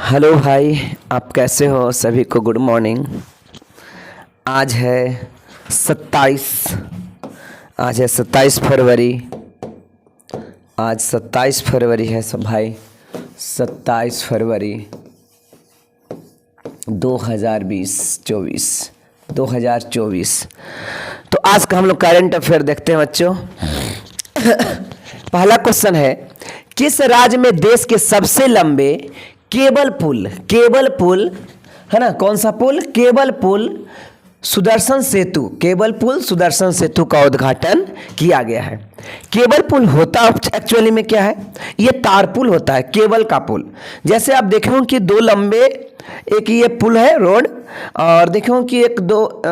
Hello भाई, आप कैसे हो? सभी को गुड मॉर्निंग। आज है 27 आज है 27 फरवरी। आज 27 फरवरी है सब भाई, 27 फरवरी 2024। तो आज का हम लोग करंट अफेयर देखते हैं बच्चों। पहला क्वेश्चन है, किस राज्य में देश के सबसे लंबे केबल पुल है ना, कौन सा पुल? केबल पुल सुदर्शन सेतु का उद्घाटन किया गया है। केबल पुल होता एक्चुअली में क्या है? ये तार पुल होता है, केबल का पुल। जैसे आप देखें कि दो लंबे, एक ये पुल है रोड, और देखो कि एक दो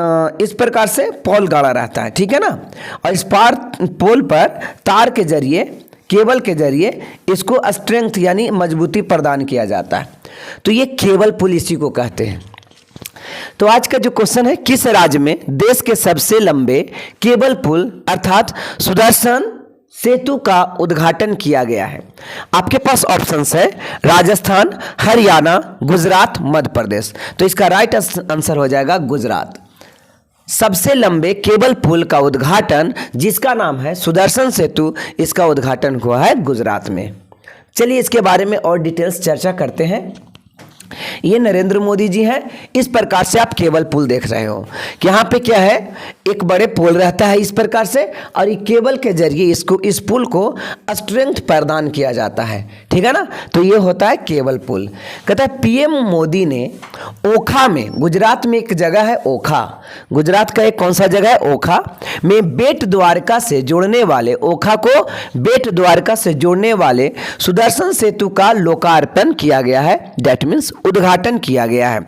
इस प्रकार से पोल गाड़ा रहता है, ठीक है ना। और इस पार पोल पर तार के जरिए, केबल के जरिए इसको स्ट्रेंथ यानी मजबूती प्रदान किया जाता है। तो ये केबल पुल इसी को कहते हैं। तो आज का जो क्वेश्चन है, किस राज्य में देश के सबसे लंबे केबल पुल अर्थात सुदर्शन सेतु का उद्घाटन किया गया है? आपके पास ऑप्शंस है राजस्थान, हरियाणा, गुजरात, मध्य प्रदेश। तो इसका राइट आंसर हो जाएगा गुजरात। सबसे लंबे केबल पुल का उद्घाटन, जिसका नाम है सुदर्शन सेतु, इसका उद्घाटन हुआ है गुजरात में। चलिए इसके बारे में और डिटेल्स चर्चा करते हैं। ये नरेंद्र मोदी जी हैं। इस प्रकार से आप केबल पुल देख रहे हो कि यहाँ पे क्या है, एक बड़े पोल रहता है इस प्रकार से, और ये केबल के जरिए इस पुल को स्ट्रेंथ प्रदान किया जाता है, ठीक है ना। तो ये होता है केबल पुल। कहता है पीएम मोदी ने ओखा में, गुजरात में एक जगह है ओखा, गुजरात का एक कौन सा जगह है? ओखा में बेट द्वारका से जोड़ने वाले, ओखा को बेट द्वारका से जोड़ने वाले सुदर्शन सेतु का लोकार्पण किया गया है। दैट मीन्स उद्घाटन किया गया है।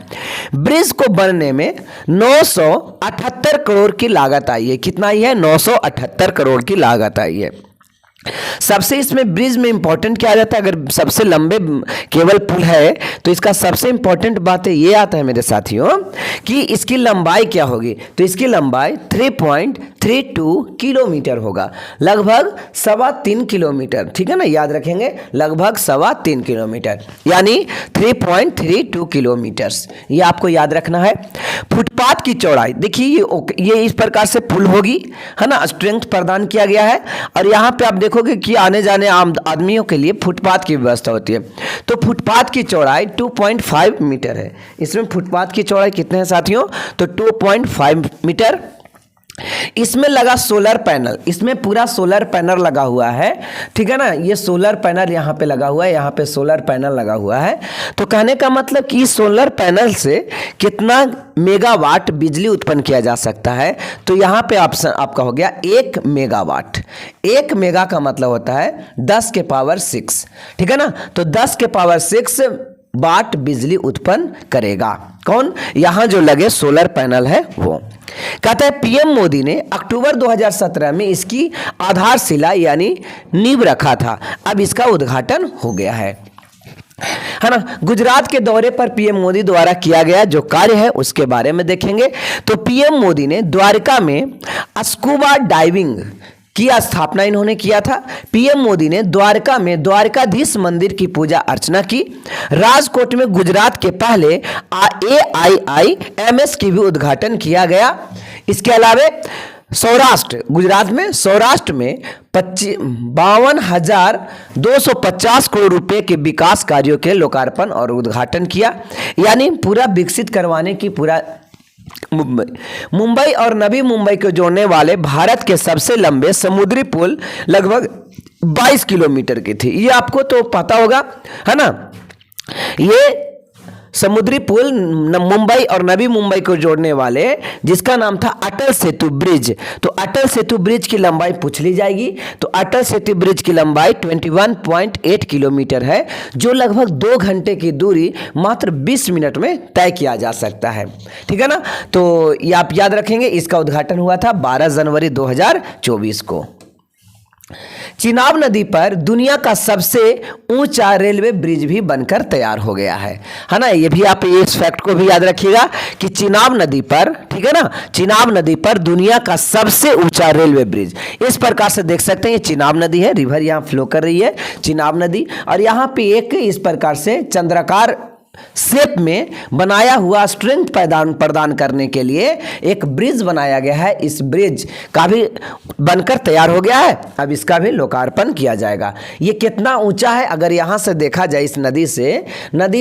ब्रिज को बनने में 978 करोड़ की लागत आई है। कितना आई है? 978 करोड़ की लागत आई है। सबसे इसमें ब्रिज में इंपॉर्टेंट क्या आ जाता है? अगर सबसे लंबे केबल पुल है तो इसका सबसे इंपॉर्टेंट बात ये आता है मेरे साथियों कि इसकी लंबाई क्या होगी। तो इसकी लंबाई 3.32 किलोमीटर होगा, लगभग 3.25 किलोमीटर, ठीक है ना। याद रखेंगे, लगभग 3.25 किलोमीटर यानी 3.32 किलोमीटर, ये आपको याद रखना है। फुटपाथ की चौड़ाई देखिए, ये इस प्रकार से पुल होगी, है ना, स्ट्रेंथ प्रदान किया गया है। और यहाँ पे आप देखोगे कि आने जाने आम आदमियों के लिए फुटपाथ की व्यवस्था होती है। तो फुटपाथ की चौड़ाई 2.5 मीटर है। इसमें फुटपाथ की चौड़ाई कितने हैं साथियों? तो 2.5 मीटर। इसमें लगा सोलर पैनल, इसमें पूरा सोलर पैनल लगा हुआ है, ठीक है ना। ये सोलर पैनल यहाँ पे लगा हुआ है, यहाँ पे सोलर पैनल लगा हुआ है। तो कहने का मतलब कि सोलर पैनल से कितना मेगावाट बिजली उत्पन्न किया जा सकता है? तो यहाँ पे ऑप्शन आपका हो गया 1 मेगावाट। 1 मेगा का मतलब होता है 10 के पावर 6, ठीक है ना। तो 10 के पावर 6 वाट बिजली उत्पन्न करेगा कौन? यहाँ जो लगे सोलर पैनल है वो। कहता है पीएम मोदी ने अक्टूबर 2017 में इसकी आधारशिला यानी नींव रखा था, अब इसका उद्घाटन हो गया है ना। गुजरात के दौरे पर पीएम मोदी द्वारा किया गया जो कार्य है उसके बारे में देखेंगे। तो पीएम मोदी ने द्वारका में स्कूबा डाइविंग की स्थापना इन्होंने किया था। पीएम मोदी ने द्वारका में द्वारकाधीश मंदिर की पूजा अर्चना की। राजकोट में गुजरात के पहले AIIMS की भी उद्घाटन किया गया। इसके अलावा गुजरात में सौराष्ट्र में 52,250 करोड़ रुपए के विकास कार्यों के लोकार्पण और उद्घाटन किया, यानी पूरा विकसित करवाने की पूरा मुंबई और नवी मुंबई को जोड़ने वाले भारत के सबसे लंबे समुद्री पुल लगभग 22 किलोमीटर की थी। ये आपको तो पता होगा, है ना। ये समुद्री पुल मुंबई और नवी मुंबई को जोड़ने वाले, जिसका नाम था अटल सेतु ब्रिज। तो अटल सेतु ब्रिज की लंबाई पूछ ली जाएगी। तो अटल सेतु ब्रिज की लंबाई 21.8 किलोमीटर है, जो लगभग 2 घंटे की दूरी मात्र 20 मिनट में तय किया जा सकता है, ठीक है ना। तो ये आप याद रखेंगे। इसका उद्घाटन हुआ था 12 जनवरी 2024 को। चिनाब नदी पर दुनिया का सबसे ऊंचा रेलवे ब्रिज भी बनकर तैयार हो गया है ना। ये भी आप इस फैक्ट को भी याद रखिएगा कि चिनाब नदी पर, ठीक है ना, चिनाब नदी पर दुनिया का सबसे ऊंचा रेलवे ब्रिज। इस प्रकार से देख सकते हैं ये चिनाब नदी है, रिवर यहाँ फ्लो कर रही है चिनाब नदी, और यहाँ पे एक इस प्रकार से चंद्राकार शेप में बनाया हुआ स्ट्रेंथ प्रदान करने के लिए एक ब्रिज बनाया गया है। इस ब्रिज का भी बनकर तैयार हो गया है, अब इसका भी लोकार्पण किया जाएगा। ये कितना ऊंचा है अगर यहाँ से देखा जाए इस नदी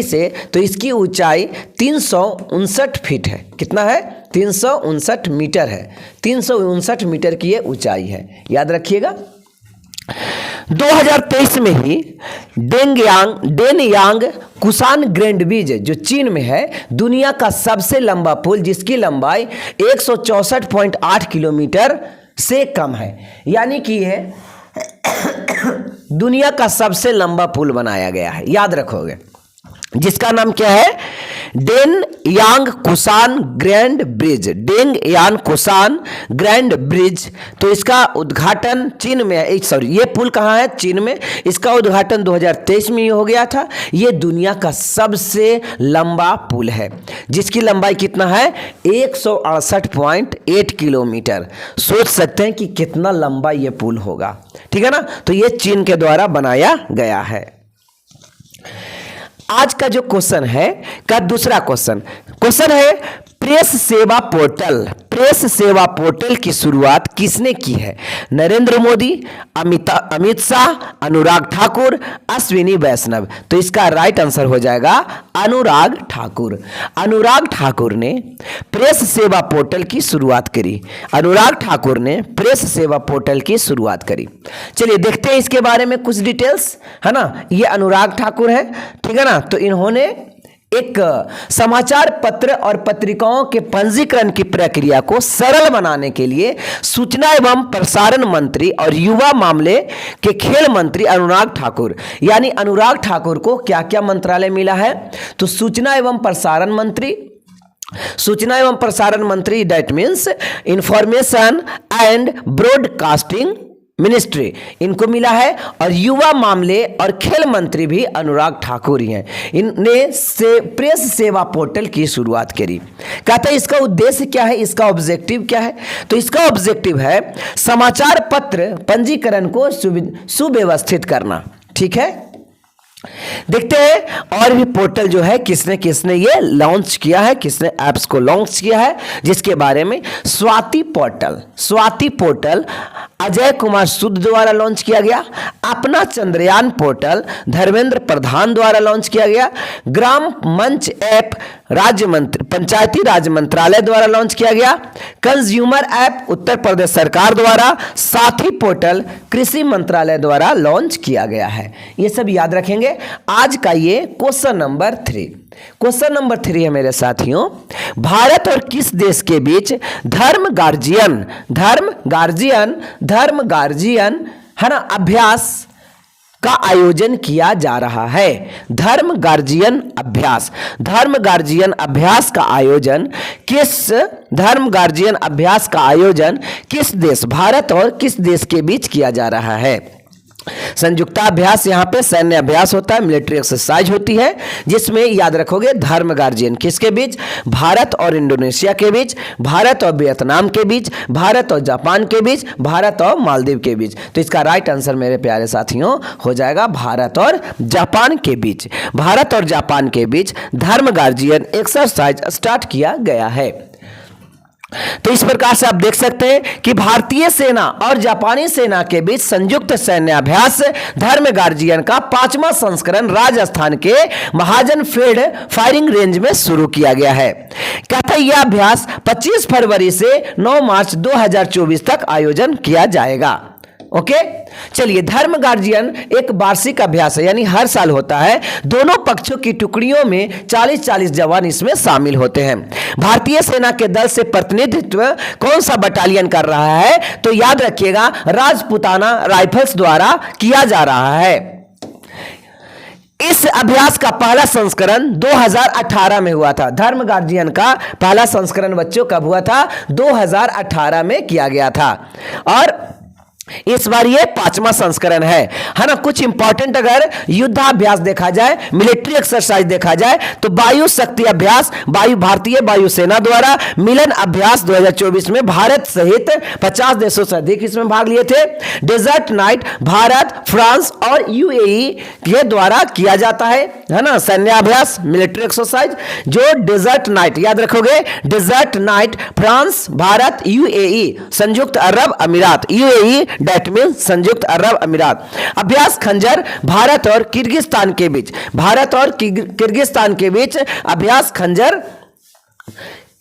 से तो इसकी ऊंचाई 359 फीट है। कितना है? 359 मीटर है। 359 मीटर की ये ऊंचाई है, याद रखिएगा। 2023 में ही डेनयांग कुसान ग्रैंड ब्रिज जो चीन में है, दुनिया का सबसे लंबा पुल जिसकी लंबाई 164.8 किलोमीटर से कम है, यानी कि यह दुनिया का सबसे लंबा पुल बनाया गया है, याद रखोगे। जिसका नाम क्या है? Danyang Kunshan Grand Bridge. Danyang Kunshan Grand Bridge. तो इसका उद्घाटन चीन में है, सॉरी ये पुल कहाँ है? चीन में। इसका उद्घाटन 2023 में हो गया था। ये दुनिया का सबसे लंबा पुल है जिसकी लंबाई कितना है? 168.8 किलोमीटर। सोच सकते हैं कि कितना लंबा ये पुल होगा, ठीक है ना। तो ये चीन के द्वारा बनाया गया है। आज का जो क्वेश्चन है का दूसरा क्वेश्चन है प्रेस सेवा पोर्टल की शुरुआत किसने की है? नरेंद्र मोदी, अमित शाह, अनुराग ठाकुर, अश्विनी वैष्णव। तो इसका राइट आंसर हो जाएगा अनुराग ठाकुर। अनुराग ठाकुर ने प्रेस सेवा पोर्टल की शुरुआत करी। अनुराग ठाकुर ने प्रेस सेवा पोर्टल की शुरुआत करी। चलिए देखते हैं इसके बारे में कुछ डिटेल्स, है ना। ये अनुराग ठाकुर है, ठीक है ना। तो इन्होंने एक समाचार पत्र और पत्रिकाओं के पंजीकरण की प्रक्रिया को सरल बनाने के लिए सूचना एवं प्रसारण मंत्री और युवा मामले के खेल मंत्री अनुराग ठाकुर, यानी अनुराग ठाकुर को क्या क्या मंत्रालय मिला है? तो सूचना एवं प्रसारण मंत्री that means information and broadcasting ministry इनको मिला है, और युवा मामले और खेल मंत्री भी अनुराग ठाकुर ही हैं। इनने से प्रेस सेवा पोर्टल की शुरुआत करी। कहते हैं इसका उद्देश्य क्या है, इसका ऑब्जेक्टिव क्या है? तो इसका ऑब्जेक्टिव है समाचार पत्र पंजीकरण को सुव्यवस्थित करना, ठीक है। देखते हैं और भी पोर्टल जो है किसने ये लॉन्च किया है, किसने ऐप्स को लॉन्च किया है, जिसके बारे में स्वाति पोर्टल अजय कुमार सूद द्वारा लॉन्च किया गया। अपना चंद्रयान पोर्टल धर्मेंद्र प्रधान द्वारा लॉन्च किया गया। ग्राम मंच ऐप पंचायती राज मंत्रालय द्वारा लॉन्च किया गया। कंज्यूमर ऐप उत्तर प्रदेश सरकार द्वारा। साथी पोर्टल कृषि मंत्रालय द्वारा लॉन्च किया गया है। ये सब याद रखेंगे। आज का ये क्वेश्चन नंबर 3 है मेरे साथियों। भारत और किस देश के बीच धर्म गार्जियन है ना अभ्यास का आयोजन किया जा रहा है? धर्म गार्जियन अभ्यास का आयोजन किस देश, भारत और किस देश के बीच किया जा रहा है? संयुक्ताभ्यास, यहाँ पे सैन्य अभ्यास होता है, मिलिट्री एक्सरसाइज होती है, जिसमें याद रखोगे धर्म गार्जियन किसके बीच? भारत और इंडोनेशिया के बीच, भारत और वियतनाम के बीच, भारत और जापान के बीच, भारत और मालदीव के बीच। तो इसका राइट आंसर मेरे प्यारे साथियों हो जाएगा भारत और जापान के बीच। भारत और जापान के बीच धर्म गार्जियन एक्सरसाइज स्टार्ट किया गया है। तो इस प्रकार से आप देख सकते हैं कि भारतीय सेना और जापानी सेना के बीच संयुक्त सैन्य अभ्यास धर्म गार्जियन का 5वां संस्करण राजस्थान के महाजन फील्ड फायरिंग रेंज में शुरू किया गया है। कहता है यह अभ्यास 25 फरवरी से 9 मार्च 2024 तक आयोजन किया जाएगा। ओके, चलिए धर्म गार्जियन एक वार्षिक अभ्यास है, यानी हर साल होता है। दोनों पक्षों की टुकड़ियों में 40-40 जवान इसमें शामिल होते हैं। भारतीय सेना के दल से प्रतिनिधित्व कौन सा बटालियन कर रहा है? तो याद रखिएगा राजपुताना राइफल्स द्वारा किया जा रहा है। इस अभ्यास का पहला संस्करण 2018 में हुआ था। धर्म गार्जियन का पहला संस्करण बच्चों कब हुआ था? 2018 में किया गया था। और इस बार ये 5वां संस्करण है ना। कुछ इंपॉर्टेंट अगर युद्धाभ्यास देखा जाए, मिलिट्री एक्सरसाइज देखा जाए तो वायु शक्ति अभ्यास, भारतीय वायुसेना द्वारा मिलन अभ्यास 2024 में भारत सहित 50 देशों से अधिक इसमें भाग लिए थे। डेजर्ट नाइट भारत, फ्रांस और यूएई के द्वारा किया जाता है ना। सैन्याभ्यास, मिलिट्री एक्सरसाइज जो डेजर्ट नाइट याद रखोगे, Desert Knight France, Bharat, UAE संयुक्त अरब अमीरात, यूएई डेट मीन्स संयुक्त अरब अमीरात। अभ्यास खंजर भारत और किर्गिस्तान के बीच, भारत और किर्गिस्तान के बीच अभ्यास खंजर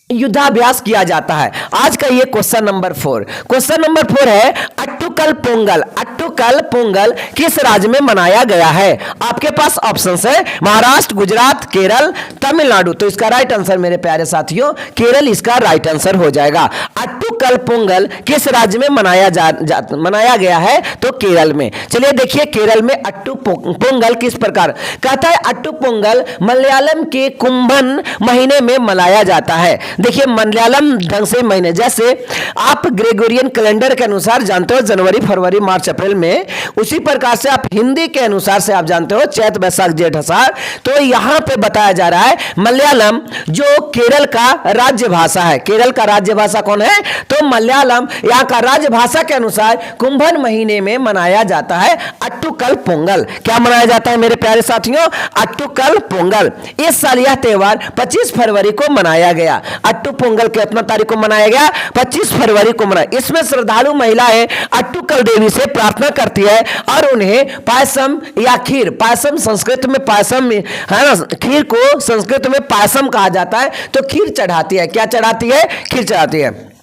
युद्धाभ्यास किया जाता है। आज का ये क्वेश्चन नंबर 4, क्वेश्चन नंबर 4 है अट्टुकल पोंगल, अट्टुकल पोंगल किस राज्य में मनाया गया है? आपके पास ऑप्शंस है महाराष्ट्र, गुजरात, केरल, तमिलनाडु। तो इसका राइट आंसर मेरे प्यारे साथियों केरल इसका राइट आंसर हो जाएगा। अट्टुकल पोंगल किस राज्य में मनाया गया है? तो केरल में। चलिए देखिए केरल में अट्टू पोंगल किस प्रकार कहता है। अट्टू पोंगल मलयालम के कुंभन महीने में मनाया जाता है। देखिए मलयालम ढंग से महीने, जैसे आप ग्रेगोरियन कैलेंडर के अनुसार जानते हो जनवरी, फरवरी, मार्च, अप्रैल में, उसी प्रकार से आप हिंदी के अनुसार से आप जानते हो चैत, बैसाख, जेठ, आषाढ़। तो यहां पे बताया जा रहा है मलयालम जो केरल का राज्य भाषा है। केरल का राज्य भाषा कौन है? तो मलयालम यहां का राज्य भाषा के अनुसार कुंभन महीने में मनाया जाता है अट्टुकल पोंगल। क्या मनाया जाता है मेरे प्यारे साथियों? अट्टुकल पोंगल। इस साल यह त्योहार 25 फरवरी को मनाया गया। अट्टू पोंगल कितना तारीख को मनाया गया? 25 फरवरी को मनाया। इसमें श्रद्धालु महिलाएं अट्टुकल देवी से प्रार्थना करती है और उन्हें पायसम या खीर, पायसम संस्कृत में पायसम है ना, खीर को संस्कृत में पायसम कहा जाता है, तो खीर चढ़ाती है। क्या चढ़ाती है? खीर चढ़ाती है।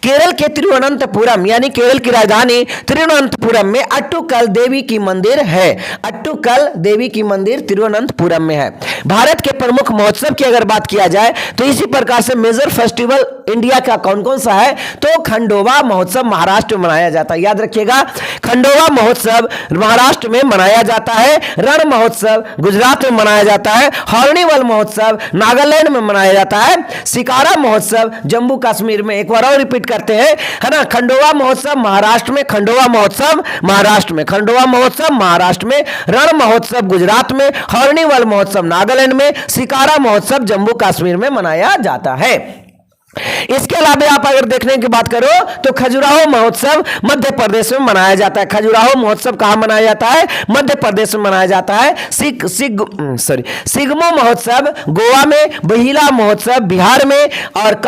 केरल के तिरुवनंतपुरम यानी केरल की राजधानी तिरुवनंतपुरम में अट्टुकल देवी की मंदिर है। अट्टुकल देवी की मंदिर तिरुवनंतपुरम में है। भारत के प्रमुख महोत्सव की अगर बात किया जाए तो इसी प्रकार से मेजर फेस्टिवल इंडिया का कौन कौन सा है? तो खंडोबा महोत्सव महाराष्ट्र में मनाया जाता है। याद रखिएगा खंडोबा महोत्सव महाराष्ट्र में मनाया जाता है। रण महोत्सव गुजरात में मनाया जाता है। हॉर्निवल महोत्सव नागालैंड में मनाया जाता है। सिकारा महोत्सव जम्मू कश्मीर में। एक बार और रिपीट करते हैं है ना। खंडोबा महोत्सव महाराष्ट्र में, खंडोबा महोत्सव महाराष्ट्र में, खंडोबा महोत्सव महाराष्ट्र में, रण महोत्सव गुजरात में, हॉर्निवल महोत्सव नागालैंड में, सिकारा महोत्सव जम्मू कश्मीर में मनाया जाता है। इसके अलावा आप अगर देखने की बात करो तो खजुराहो महोत्सव मध्य प्रदेश में मनाया जाता है। खजुराहो महोत्सव कहां मनाया जाता है? मध्य प्रदेश में मनाया जाता है। सिगमो महोत्सव गोवा में, बहिला महोत्सव बिहार में और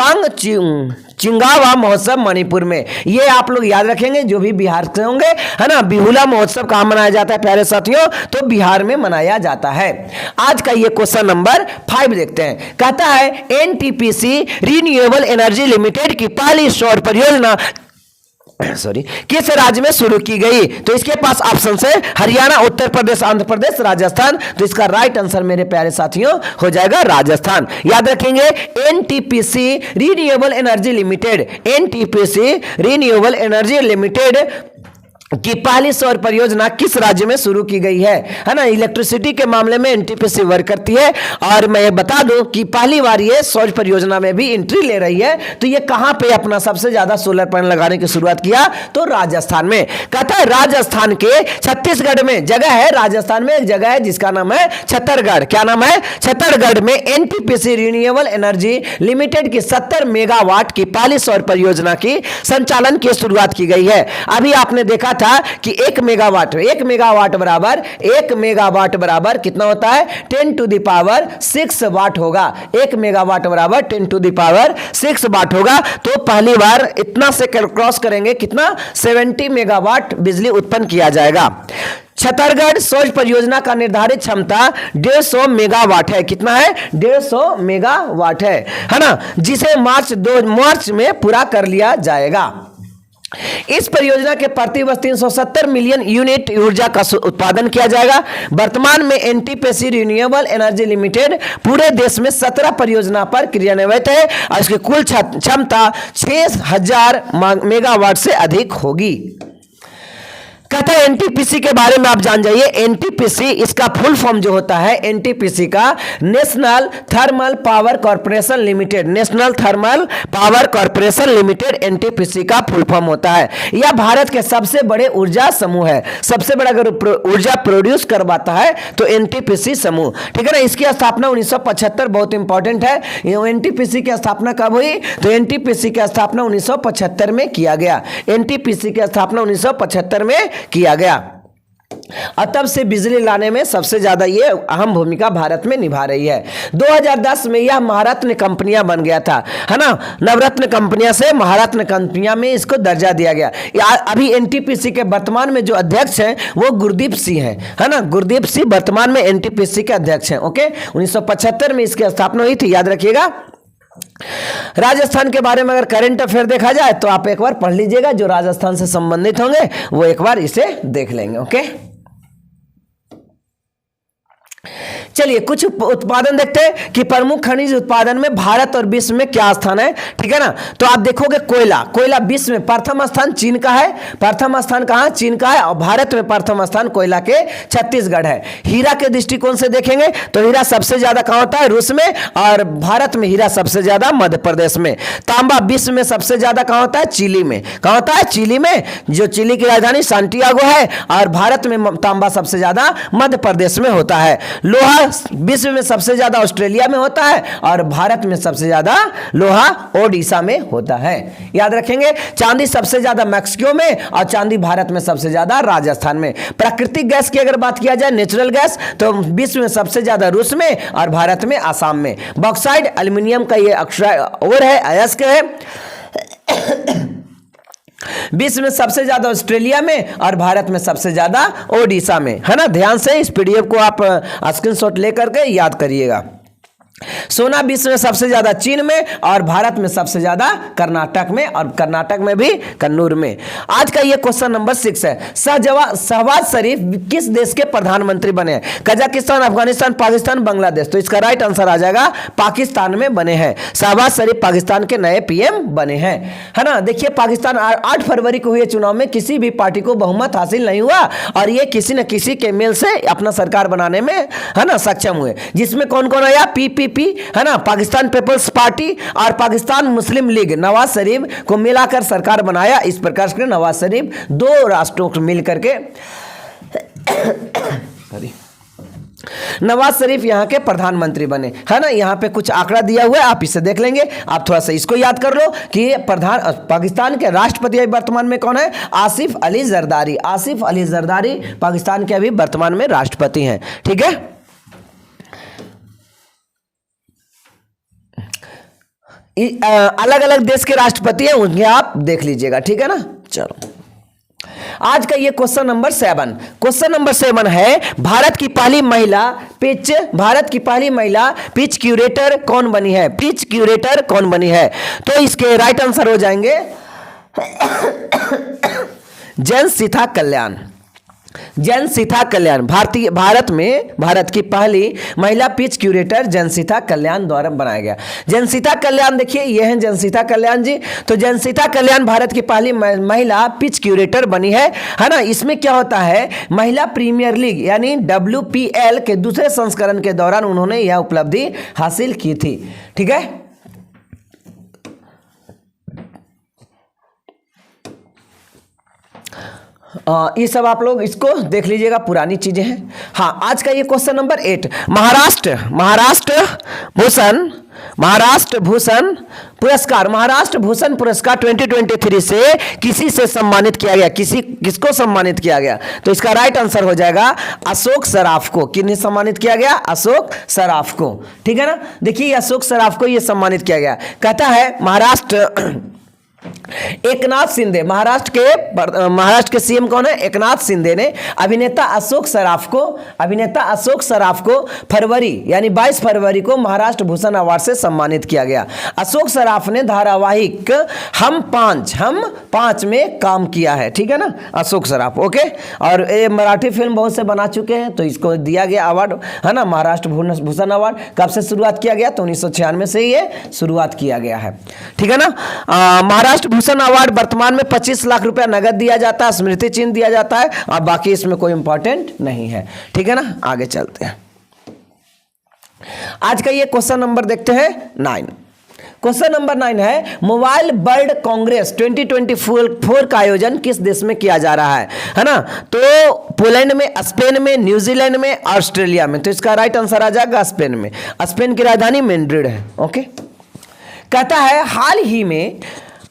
चिंगावा महोत्सव मणिपुर में। ये आप लोग याद रखेंगे जो भी बिहार से होंगे है ना। बिहुला महोत्सव कहां मनाया जाता है प्यारे साथियों? तो बिहार में मनाया जाता है। आज का ये क्वेश्चन नंबर 5 देखते हैं। कहता है एनटीपीसी रिन्यूएबल एनर्जी लिमिटेड की पहली सौर परियोजना किस राज्य में शुरू की गई? तो इसके पास ऑप्शन है हरियाणा, उत्तर प्रदेश, आंध्र प्रदेश, राजस्थान। तो इसका राइट आंसर मेरे प्यारे साथियों हो जाएगा राजस्थान। याद रखेंगे NTPC renewable energy limited, NTPC renewable energy limited की पहली सौर परियोजना किस राज्य में शुरू की गई है ना। इलेक्ट्रिसिटी के मामले में एनटीपीसी वर्क करती है और मैं बता दूं कि पहली बार ये सौर परियोजना में भी एंट्री ले रही है। तो ये कहां पे अपना सबसे ज्यादा सोलर पैनल लगाने की शुरुआत किया? तो राजस्थान में। कहता है राजस्थान के छत्तीसगढ़ में जगह है, राजस्थान में एक जगह है जिसका नाम है छत्तरगढ़। क्या नाम है? छत्तरगढ़ में एनटीपीसी रिन्यूएबल एनर्जी लिमिटेड की 70 मेगावाट की पहली सौर परियोजना की संचालन की शुरुआत की गई है। अभी आपने देखा था कि 1 मेगावाट बराबर कितना होता है? 10 टू द पावर 6 वाट होगा। 1 मेगावाट बराबर 10 टू द पावर 6 वाट होगा। तो पहली बार इतना से क्रॉस करेंगे कितना? 70 मेगावाट बिजली उत्पन्न किया जाएगा। छत्तरगढ़ सौर परियोजना का निर्धारित क्षमता 150 मेगावाट है। कितना है? 150 मेगावाट है ना, जिसे मार्च में पूरा कर लिया जाएगा। इस परियोजना के प्रति वर्ष 370 मिलियन यूनिट ऊर्जा का उत्पादन किया जाएगा। वर्तमान में एनटीपीसी रिन्यूएबल एनर्जी लिमिटेड पूरे देश में 17 परियोजना पर क्रियान्वित है और इसकी कुल क्षमता 6000 मेगावाट से अधिक होगी। कहता है एनटीपीसी के बारे में आप जान जाइए। एनटीपीसी इसका फुल फॉर्म जो होता है एनटीपीसी का, national thermal power corporation limited, national thermal power corporation limited NTPC का फुल फॉर्म होता है। यह भारत के सबसे बड़े ऊर्जा समूह है, सबसे बड़ा अगर ऊर्जा प्रोड्यूस करवाता है तो एनटीपीसी समूह, ठीक है ना। इसकी स्थापना 1975, बहुत इंपॉर्टेंट है। एनटीपीसी की स्थापना कब हुई? तो एनटीपीसी की स्थापना 1975 में किया गया। एनटीपीसी की स्थापना 1975 में किया गया और तब से बिजली लाने में सबसे ज्यादा ये अहम भूमिका भारत में निभा रही है। 2010 में यह महारत्न कंपनियां बन गया था, है ना। नवरत्न कंपनियां से महारत्न कंपनियां में इसको दर्जा दिया गया। अभी एनटीपीसी के वर्तमान में जो अध्यक्ष हैं वो गुरदीप सिंह हैं, है ना। गुरदीप सिंह वर्तमान में एनटीपीसी के अध्यक्ष हैं। ओके, 1975 में इसकी स्थापना हुई थी, याद रखिएगा। राजस्थान के बारे में अगर करंट अफेयर देखा जाए तो आप एक बार पढ़ लीजिएगा, जो राजस्थान से संबंधित होंगे वो एक बार इसे देख लेंगे। ओके, चलिए कुछ उत्पादन देखते हैं कि प्रमुख खनिज उत्पादन में भारत और विश्व में क्या स्थान है, ठीक है ना। तो आप देखोगे कोयला विश्व में प्रथम स्थान चीन का है। प्रथम स्थान कहां? चीन का है। और भारत में प्रथम स्थान कोयला के छत्तीसगढ़ है। हीरा के दृष्टिकोण से देखेंगे तो हीरा सबसे ज्यादा कहां होता है? रूस में। और भारत में हीरा सबसे ज्यादा मध्य प्रदेश में। तांबा विश्व में सबसे ज्यादा कहां होता है? चिली में। कहां होता है? चिली में, जो चिली की राजधानी सांटियागो है। और भारत में तांबा सबसे ज्यादा मध्य प्रदेश में होता है। लोहा विश्व में सबसे ज्यादा ऑस्ट्रेलिया में होता है और भारत में सबसे ज्यादा लोहा ओडिशा में होता है, याद रखेंगे। चांदी सबसे ज्यादा मैक्सिको में और चांदी भारत में सबसे ज्यादा राजस्थान में। प्राकृतिक गैस की अगर बात किया जाए, नेचुरल गैस, तो विश्व में सबसे ज्यादा रूस में और भारत में आसाम में। बॉक्साइड एल्यूमिनियम का ये अक्षय और है, अयस्क है। विश्व में सबसे ज्यादा ऑस्ट्रेलिया में और भारत में सबसे ज्यादा ओडिशा में, है ना। ध्यान से इस पीडीएफ को आप स्क्रीनशॉट लेकर के याद करिएगा। सोना विश्व में सबसे ज्यादा चीन में और भारत में सबसे ज्यादा कर्नाटक में, और कर्नाटक में भी कन्नूर में। आज का ये क्वेश्चन नंबर 6 है। शहबाज शरीफ किस देश के प्रधानमंत्री बने हैं? कजाकिस्तान, अफगानिस्तान, पाकिस्तान, बांग्लादेश। तो इसका राइट आंसर आ जाएगा पाकिस्तान में बने हैं। शहबाज शरीफ पाकिस्तान के नए पीएम बने हैं, है ना। देखिए पाकिस्तान 8 फरवरी को हुए चुनाव में किसी भी पार्टी को बहुमत हासिल नहीं हुआ और ये किसी न किसी के मेल से अपना सरकार बनाने में, है ना, सक्षम हुए। जिसमें कौन कौन आया? पीपीपी, है ना, पाकिस्तान पीपल्स पार्टी और पाकिस्तान मुस्लिम लीग। नवाज शरीफ को मिलाकर सरकार बनाया। इस प्रकार से नवाज शरीफ 2 राष्ट्रों को मिलकर के नवाज शरीफ यहां के प्रधानमंत्री बने, है ना। यहां पे कुछ आंकड़ा दिया हुआ है, आप इसे देख लेंगे। आप थोड़ा सा इसको याद कर लो कि पाकिस्तान के राष्ट्रपति वर्तमान में कौन है? आसिफ अली जरदारी। आसिफ अली जरदारी पाकिस्तान के अभी वर्तमान में राष्ट्रपति हैं, ठीक है। अलग अलग देश के राष्ट्रपति हैं, उनके आप देख लीजिएगा, ठीक है ना। चलो आज का ये क्वेश्चन नंबर 7। क्वेश्चन नंबर 7 है भारत की पहली महिला पिच क्यूरेटर कौन बनी है? पिच क्यूरेटर कौन बनी है? तो इसके राइट आंसर हो जाएंगे जनसीथा कल्याण। जनसीथा कल्याण भारत की पहली महिला पिच क्यूरेटर जनसीथा कल्याण द्वारा बनाया गया। जनसीथा कल्याण देखिए, ये है जनसीथा कल्याण जी। तो जनसीथा कल्याण भारत की पहली महिला पिच क्यूरेटर बनी है ना। इसमें क्या होता है? महिला प्रीमियर लीग यानी WPL के दूसरे संस्करण के दौरान उन्होंने यह उपलब्धि हासिल की थी, ठीक है। ये सब आप लोग इसको देख लीजिएगा, पुरानी चीजें हैं। हाँ, आज का ये क्वेश्चन नंबर 8। महाराष्ट्र भूषण पुरस्कार 2023 से किसी से सम्मानित किया गया? किसको सम्मानित किया गया? तो इसका राइट आंसर हो जाएगा अशोक सराफ को। किन्हें सम्मानित किया गया? अशोक सराफ को, ठीक है ना। देखिए अशोक सराफ को यह सम्मानित किया गया। कहता है महाराष्ट्र एकनाथ शिंदे, महाराष्ट्र के सीएम कौन है? एकनाथ शिंदे ने अभिनेता अशोक सराफ को फरवरी यानी 22 फरवरी को महाराष्ट्र भूषण अवार्ड से सम्मानित किया गया। अशोक सराफ ने धारावाहिक हम पांच में काम किया है, ठीक है ना, अशोक सराफ। ओके, और ये मराठी फिल्म बहुत से बना चुके हैं, तो इसको दिया गया अवार्ड, है ना, महाराष्ट्र भूषण अवार्ड। कब से शुरुआत किया गया? तो 1996 से ये शुरुआत किया गया है, ठीक है ना। राष्ट्र भूषण अवार्ड वर्तमान में 25 लाख रुपया नगद दिया जाता है, स्मृति चिन्ह दिया जाता है, और बाकी इसमें कोई इंपॉर्टेंट नहीं है। ठीक है ना, आगे चलते हैं। आज का ये क्वेश्चन नंबर देखते हैं 9। क्वेश्चन नंबर 9 है, मोबाइल वर्ल्ड कांग्रेस 2024 का आयोजन किस देश में किया जा रहा है ना? तो पोलैंड में, स्पेन में, न्यूजीलैंड में, ऑस्ट्रेलिया में। तो इसका राइट आंसर आ जाएगा स्पेन में। स्पेन की राजधानी मैड्रिड है। ओके, कहता है हाल ही में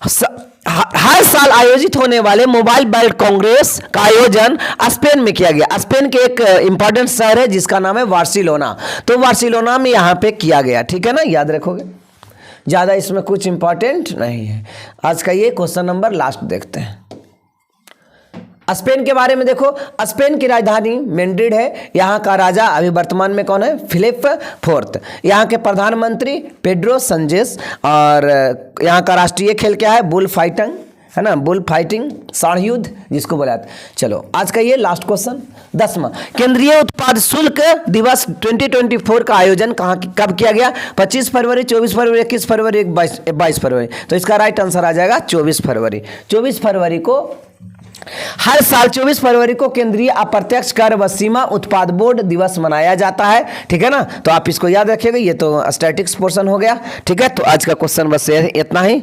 हर साल आयोजित होने वाले मोबाइल वर्ल्ड कांग्रेस का आयोजन स्पेन में किया गया। स्पेन के एक इंपॉर्टेंट शहर है जिसका नाम है बार्सिलोना। तो बार्सिलोना में यहाँ पे किया गया। ठीक है ना, याद रखोगे, ज़्यादा इसमें कुछ इंपॉर्टेंट नहीं है। आज का ये क्वेश्चन नंबर लास्ट देखते हैं। स्पेन के बारे में देखो, स्पेन की राजधानी मैड्रिड है। यहाँ का राजा अभी वर्तमान में कौन है? Philip fourth. यहाँ के प्रधानमंत्री पेड्रो संचेज। और यहाँ का राष्ट्रीय खेल क्या है? बुल फाइटिंग, है ना, बुल फाइटिंग, साढ़ युद्ध जिसको बोला जाता है। चलो आज का ये लास्ट क्वेश्चन 10वां, केंद्रीय उत्पाद शुल्क दिवस 2024 का आयोजन कब किया गया? 25 फरवरी, 24 फरवरी, 21 फरवरी, 22 फरवरी। तो इसका राइट आंसर आ जाएगा 24 फरवरी। 24 फरवरी को हर साल 24 फरवरी को केंद्रीय अप्रत्यक्ष कर व सीमा उत्पाद बोर्ड दिवस मनाया जाता है। ठीक है ना, तो आप इसको याद रखिएगा। ये तो स्टैटिक्स पोर्शन हो गया। ठीक है, तो आज का क्वेश्चन बस इतना ही।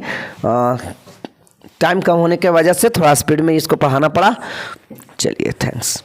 टाइम कम होने की वजह से थोड़ा स्पीड में इसको पढ़ाना पड़ा। चलिए, थैंक्स।